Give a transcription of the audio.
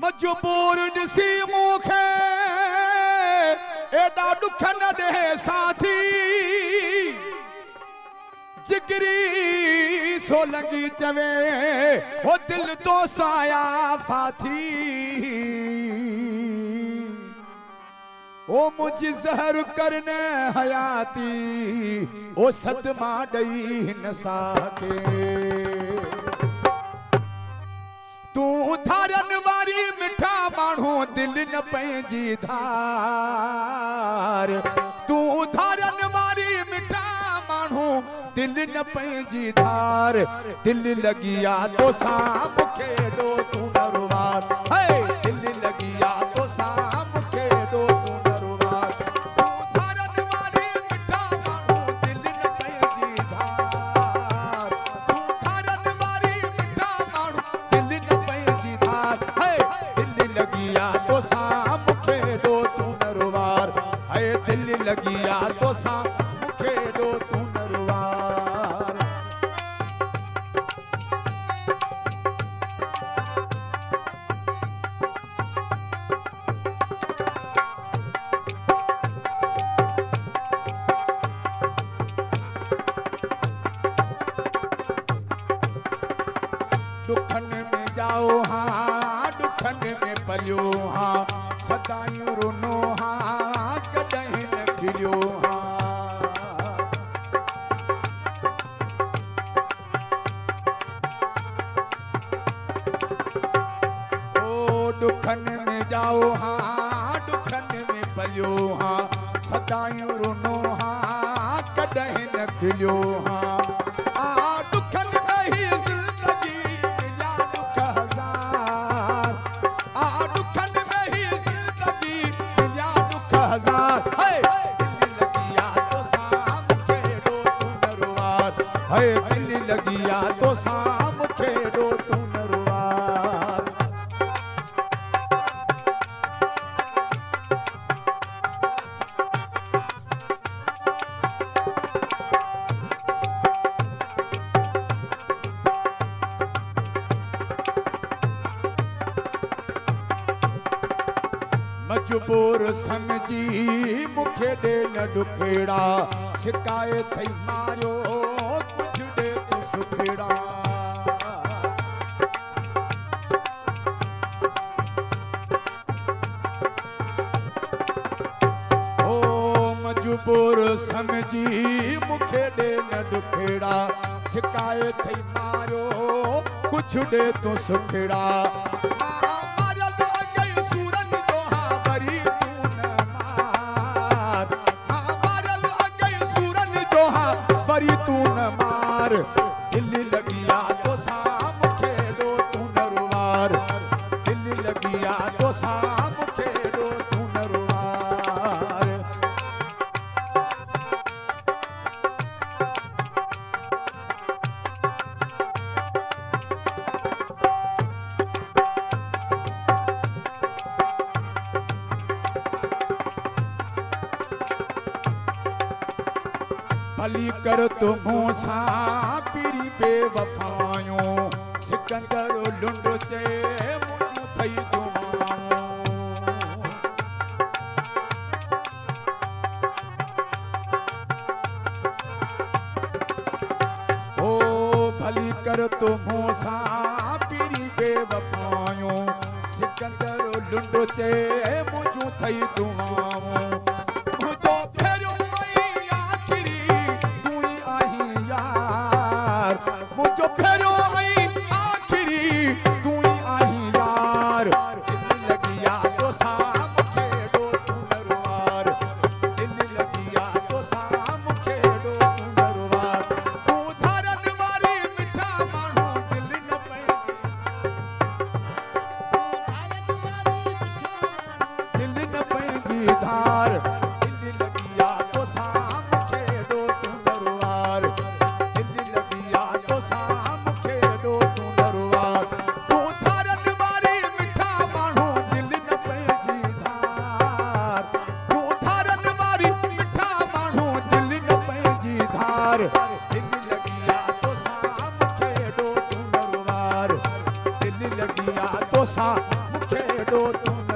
मजबूर ॾिसी मूंखे एॾा ॾुख न दे साथी जिगरी सोलंगी चवे वो दिल तो साया फाथी ओ मुझ जहर करने हयाती ओ सदमा डई न साके तू धारन वारी मिठा माण्हू दिल न पंहिंजी धार तू धारन वारी मिठा माण्हू दिल न पंहिंजी धार दिल लगिया तो सा मुखे दो तू नरवार हे दिल लगिया तो सा मुखे दो तू नरवार तू धारन वारी मिठा माण्हू दिल न पंहिंजी धार तू धारन वारी मिठा माण्हू दिल न पंहिंजी धार हे दिल लगिया तो सा मुखे दो तू नरवार हे दिल लगिया तो सा मुखे दो तू दुखन में जाओ हाँ दुखन में पलियो हाँ सदायूं रुनो हाँ कदहीं न खिलियो हाँ ओ दुखन में जाओ हाँ दुखन में पलियो हाँ सदायूं रुनो हाँ कदहीं न खिलियो हाँ दुखन में ही दिल लगिया तो साम खेड़ो तू नरवार मजबूर समझी मुखे दे न दुखेड़ा शिकायत थई मारियो कुछ दे तू सुखेड़ा ओ मजबूर समझी मुखे दे न दुखेड़ा शिकायत थई मारियो कुछ दे तू सुखेड़ा तू न मार दिल लगिया तो साम खेड़ो तू नरवार दिल लगिया तो साम खेड़ो तू नरवार भली कर तुम सा पीरी बेवफायूं सिकंदर लुंड चे मुझू थई दुआऊं ओ भली कर तुम सा पीरी बेवफायूं सिकंदर लुंड चे मुझू थई दुआऊं मुझो फेरो आई आखिरी तू ही आई यार दिल लगिया तो साम खेड़ो तू नरवार दिल लगिया तो साम खेड़ो तू नरवार तू धारन वारी मिठा माण्हू दिल न पंहिंजी धार दिल लगिया तो साम खेड़ो तू नरवार दिल लगिया तो साम खेड़ो तू नरवार दिल लगिया तो साम मूंखे ॾो तूं